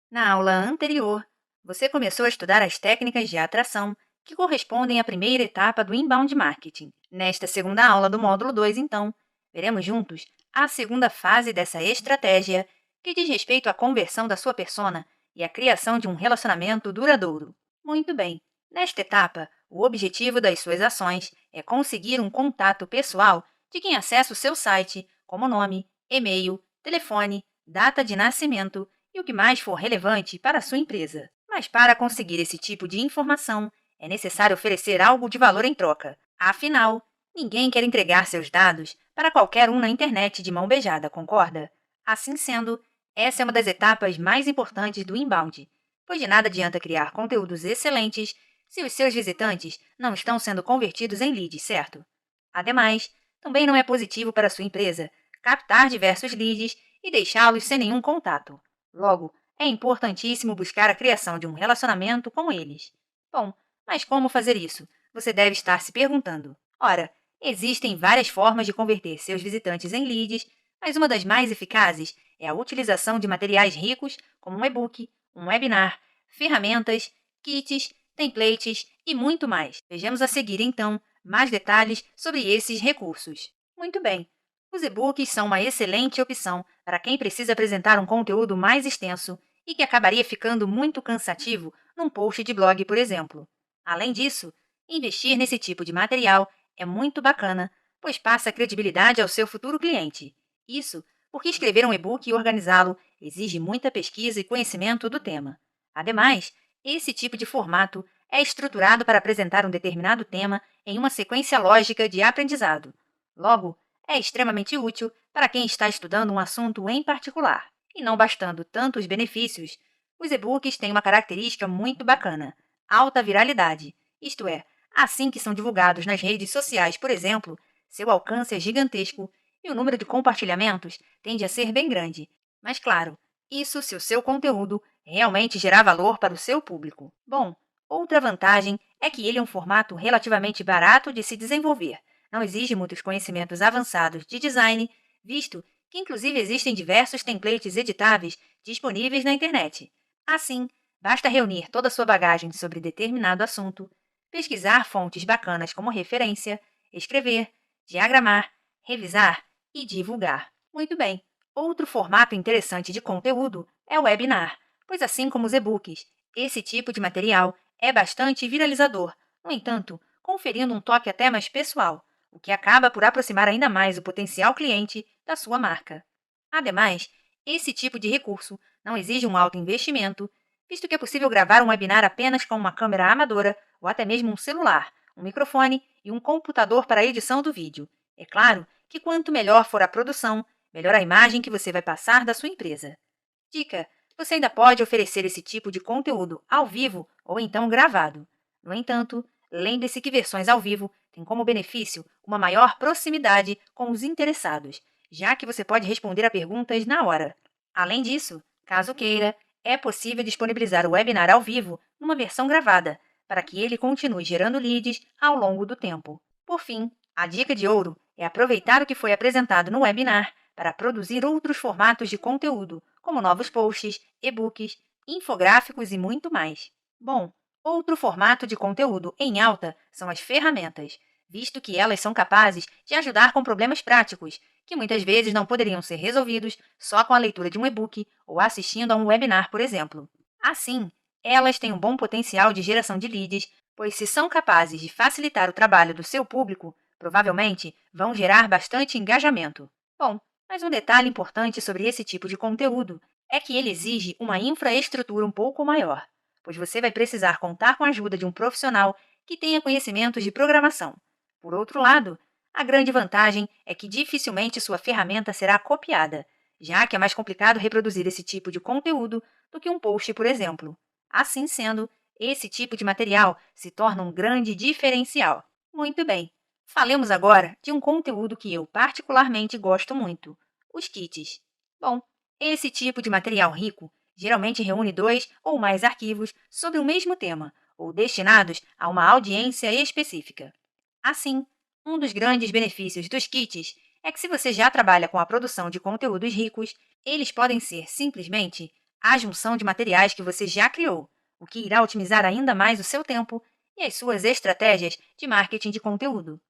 Na aula anterior, você começou a estudar as técnicas de atração que correspondem à primeira etapa do inbound marketing. Nesta segunda aula do módulo 2, então, veremos juntos a segunda fase dessa estratégia que diz respeito à conversão da sua persona e à criação de um relacionamento duradouro. Muito bem, nesta etapa, o objetivo das suas ações é conseguir um contato pessoal de quem acessa o seu site, como nome, e-mail, telefone, data de nascimento e o que mais for relevante para a sua empresa. Mas para conseguir esse tipo de informação, é necessário oferecer algo de valor em troca. Afinal, ninguém quer entregar seus dados para qualquer um na internet de mão beijada, concorda? Assim sendo, essa é uma das etapas mais importantes do inbound, pois de nada adianta criar conteúdos excelentes se os seus visitantes não estão sendo convertidos em leads, certo? Ademais, também não é positivo para a sua empresa captar diversos leads e deixá-los sem nenhum contato. Logo, é importantíssimo buscar a criação de um relacionamento com eles. Bom, mas como fazer isso? Você deve estar se perguntando. Ora, existem várias formas de converter seus visitantes em leads, mas uma das mais eficazes é a utilização de materiais ricos, como um e-book, um webinar, ferramentas, kits, templates e muito mais. Vejamos a seguir, então, mais detalhes sobre esses recursos. Muito bem. Os e-books são uma excelente opção para quem precisa apresentar um conteúdo mais extenso e que acabaria ficando muito cansativo num post de blog, por exemplo. Além disso, investir nesse tipo de material é muito bacana, pois passa credibilidade ao seu futuro cliente. Isso porque escrever um e-book e organizá-lo exige muita pesquisa e conhecimento do tema. Ademais, esse tipo de formato é estruturado para apresentar um determinado tema em uma sequência lógica de aprendizado. Logo, é extremamente útil para quem está estudando um assunto em particular. E não bastando tantos benefícios, os e-books têm uma característica muito bacana: alta viralidade. Isto é, assim que são divulgados nas redes sociais, por exemplo, seu alcance é gigantesco e o número de compartilhamentos tende a ser bem grande. Mas claro, isso se o seu conteúdo realmente gerar valor para o seu público. Bom, outra vantagem é que ele é um formato relativamente barato de se desenvolver. Não exige muitos conhecimentos avançados de design, visto que inclusive existem diversos templates editáveis disponíveis na internet. Assim, basta reunir toda a sua bagagem sobre determinado assunto, pesquisar fontes bacanas como referência, escrever, diagramar, revisar e divulgar. Muito bem. Outro formato interessante de conteúdo é o webinar, pois assim como os e-books, esse tipo de material é bastante viralizador, no entanto, conferindo um toque até mais pessoal, o que acaba por aproximar ainda mais o potencial cliente da sua marca. Ademais, esse tipo de recurso não exige um alto investimento, visto que é possível gravar um webinar apenas com uma câmera amadora ou até mesmo um celular, um microfone e um computador para a edição do vídeo. É claro que quanto melhor for a produção, melhor a imagem que você vai passar da sua empresa. Dica: você ainda pode oferecer esse tipo de conteúdo ao vivo ou então gravado. No entanto, lembre-se que versões ao vivo têm como benefício uma maior proximidade com os interessados, já que você pode responder a perguntas na hora. Além disso, caso queira, é possível disponibilizar o webinar ao vivo numa versão gravada, para que ele continue gerando leads ao longo do tempo. Por fim, a dica de ouro é aproveitar o que foi apresentado no webinar para produzir outros formatos de conteúdo, como novos posts, e-books, infográficos e muito mais. Bom, outro formato de conteúdo em alta são as ferramentas, visto que elas são capazes de ajudar com problemas práticos, que muitas vezes não poderiam ser resolvidos só com a leitura de um e-book ou assistindo a um webinar, por exemplo. Assim, elas têm um bom potencial de geração de leads, pois se são capazes de facilitar o trabalho do seu público, provavelmente vão gerar bastante engajamento. Bom, mas um detalhe importante sobre esse tipo de conteúdo é que ele exige uma infraestrutura um pouco maior, pois você vai precisar contar com a ajuda de um profissional que tenha conhecimentos de programação. Por outro lado, a grande vantagem é que dificilmente sua ferramenta será copiada, já que é mais complicado reproduzir esse tipo de conteúdo do que um post, por exemplo. Assim sendo, esse tipo de material se torna um grande diferencial. Muito bem. Falemos agora de um conteúdo que eu particularmente gosto muito: os kits. Bom, esse tipo de material rico geralmente reúne dois ou mais arquivos sobre o mesmo tema, ou destinados a uma audiência específica. Assim, um dos grandes benefícios dos kits é que, se você já trabalha com a produção de conteúdos ricos, eles podem ser simplesmente a junção de materiais que você já criou, o que irá otimizar ainda mais o seu tempo e as suas estratégias de marketing de conteúdo.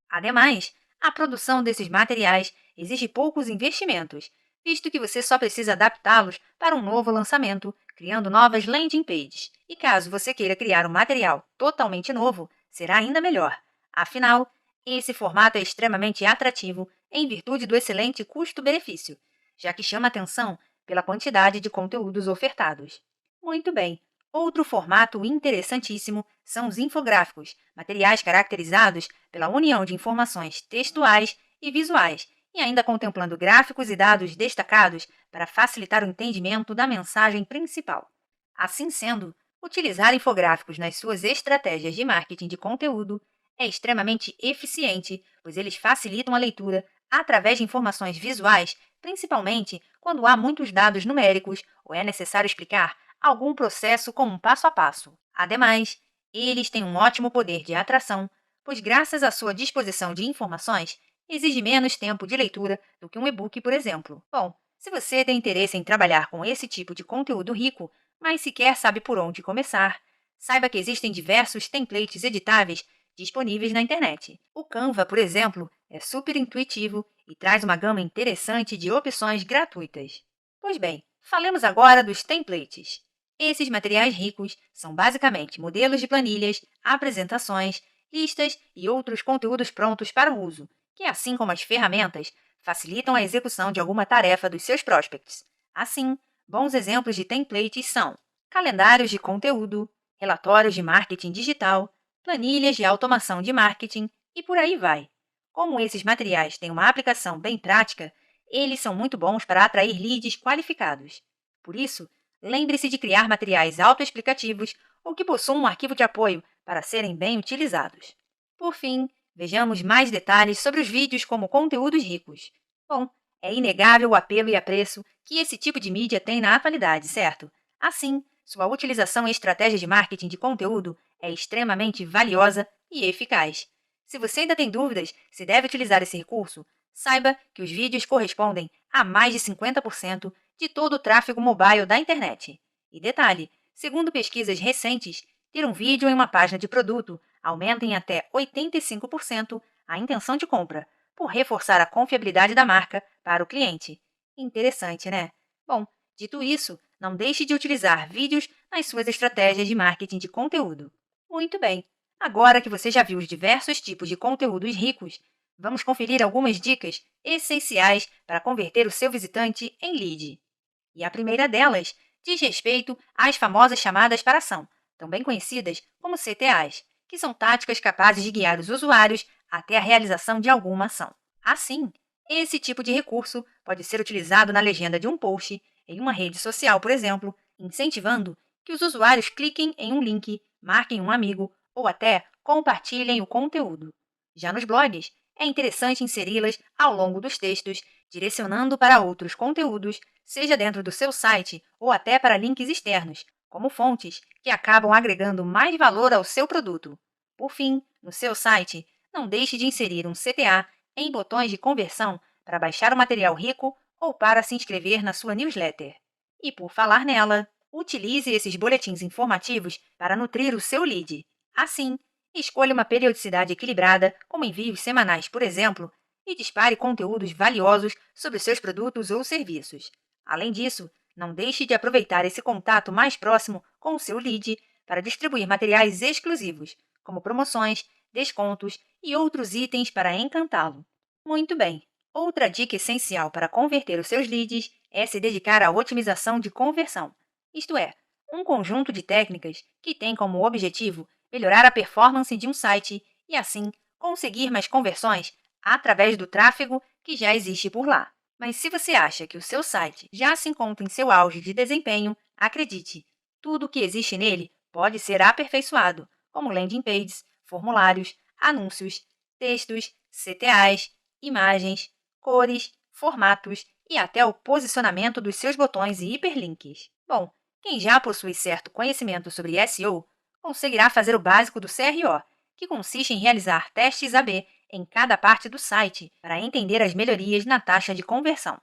Ademais, a produção desses materiais exige poucos investimentos, visto que você só precisa adaptá-los para um novo lançamento, criando novas landing pages. E caso você queira criar um material totalmente novo, será ainda melhor. Afinal, esse formato é extremamente atrativo em virtude do excelente custo-benefício, já que chama atenção pela quantidade de conteúdos ofertados. Muito bem. Outro formato interessantíssimo são os infográficos, materiais caracterizados pela união de informações textuais e visuais, e ainda contemplando gráficos e dados destacados para facilitar o entendimento da mensagem principal. Assim sendo, utilizar infográficos nas suas estratégias de marketing de conteúdo é extremamente eficiente, pois eles facilitam a leitura através de informações visuais, principalmente quando há muitos dados numéricos ou é necessário explicar algum processo com um passo a passo. Ademais, eles têm um ótimo poder de atração, pois graças à sua disposição de informações, exige menos tempo de leitura do que um e-book, por exemplo. Bom, se você tem interesse em trabalhar com esse tipo de conteúdo rico, mas sequer sabe por onde começar, saiba que existem diversos templates editáveis disponíveis na internet. O Canva, por exemplo, é super intuitivo e traz uma gama interessante de opções gratuitas. Pois bem, falemos agora dos templates. Esses materiais ricos são basicamente modelos de planilhas, apresentações, listas e outros conteúdos prontos para o uso, que, assim como as ferramentas, facilitam a execução de alguma tarefa dos seus prospects. Assim, bons exemplos de templates são calendários de conteúdo, relatórios de marketing digital, planilhas de automação de marketing e por aí vai. Como esses materiais têm uma aplicação bem prática, eles são muito bons para atrair leads qualificados. Por isso, lembre-se de criar materiais autoexplicativos ou que possuam um arquivo de apoio para serem bem utilizados. Por fim, vejamos mais detalhes sobre os vídeos como conteúdos ricos. Bom, é inegável o apelo e apreço que esse tipo de mídia tem na atualidade, certo? Assim, sua utilização em estratégias de marketing de conteúdo é extremamente valiosa e eficaz. Se você ainda tem dúvidas se deve utilizar esse recurso, saiba que os vídeos correspondem a mais de 50% de todo o tráfego mobile da internet. E detalhe, segundo pesquisas recentes, ter um vídeo em uma página de produto aumenta em até 85% a intenção de compra, por reforçar a confiabilidade da marca para o cliente. Interessante, né? Bom, dito isso, não deixe de utilizar vídeos nas suas estratégias de marketing de conteúdo. Muito bem! Agora que você já viu os diversos tipos de conteúdos ricos, vamos conferir algumas dicas essenciais para converter o seu visitante em lead. E a primeira delas diz respeito às famosas chamadas para ação, também conhecidas como CTAs, que são táticas capazes de guiar os usuários até a realização de alguma ação. Assim, esse tipo de recurso pode ser utilizado na legenda de um post, em uma rede social, por exemplo, incentivando que os usuários cliquem em um link, marquem um amigo ou até compartilhem o conteúdo. Já nos blogs, é interessante inseri-las ao longo dos textos, direcionando para outros conteúdos, seja dentro do seu site ou até para links externos, como fontes que acabam agregando mais valor ao seu produto. Por fim, no seu site, não deixe de inserir um CTA em botões de conversão para baixar o material rico ou para se inscrever na sua newsletter. E por falar nela, utilize esses boletins informativos para nutrir o seu lead. Assim, escolha uma periodicidade equilibrada, como envios semanais, por exemplo, e dispare conteúdos valiosos sobre seus produtos ou serviços. Além disso, não deixe de aproveitar esse contato mais próximo com o seu lead para distribuir materiais exclusivos, como promoções, descontos e outros itens para encantá-lo. Muito bem! Outra dica essencial para converter os seus leads é se dedicar à otimização de conversão, isto é, um conjunto de técnicas que tem como objetivo melhorar a performance de um site e, assim, conseguir mais conversões através do tráfego que já existe por lá. Mas se você acha que o seu site já se encontra em seu auge de desempenho, acredite, tudo o que existe nele pode ser aperfeiçoado, como landing pages, formulários, anúncios, textos, CTAs, imagens, cores, formatos e até o posicionamento dos seus botões e hiperlinks. Bom, quem já possui certo conhecimento sobre SEO conseguirá fazer o básico do CRO, que consiste em realizar testes AB em cada parte do site para entender as melhorias na taxa de conversão.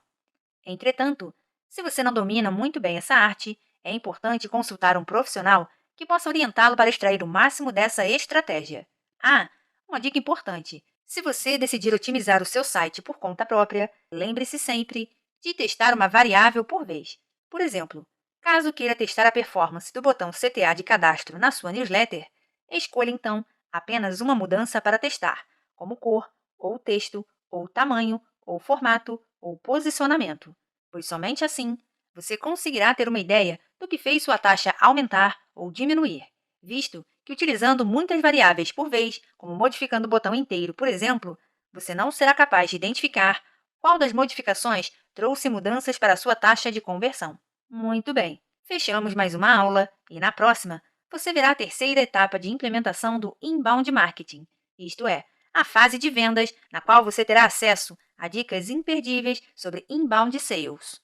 Entretanto, Se você não domina muito bem essa arte, é importante consultar um profissional que possa orientá-lo para extrair o máximo dessa estratégia. Ah, uma dica importante: se você decidir otimizar o seu site por conta própria, lembre-se sempre de testar uma variável por vez. Por exemplo, caso queira testar a performance do botão CTA de cadastro na sua newsletter, escolha então apenas uma mudança para testar, como cor, ou texto, ou tamanho, ou formato, ou posicionamento, pois somente assim você conseguirá ter uma ideia do que fez sua taxa aumentar ou diminuir, visto que utilizando muitas variáveis por vez, como modificando o botão inteiro, por exemplo, você não será capaz de identificar qual das modificações trouxe mudanças para a sua taxa de conversão. Muito bem, fechamos mais uma aula e na próxima você verá a terceira etapa de implementação do inbound marketing, isto é, a fase de vendas na qual você terá acesso a dicas imperdíveis sobre inbound sales.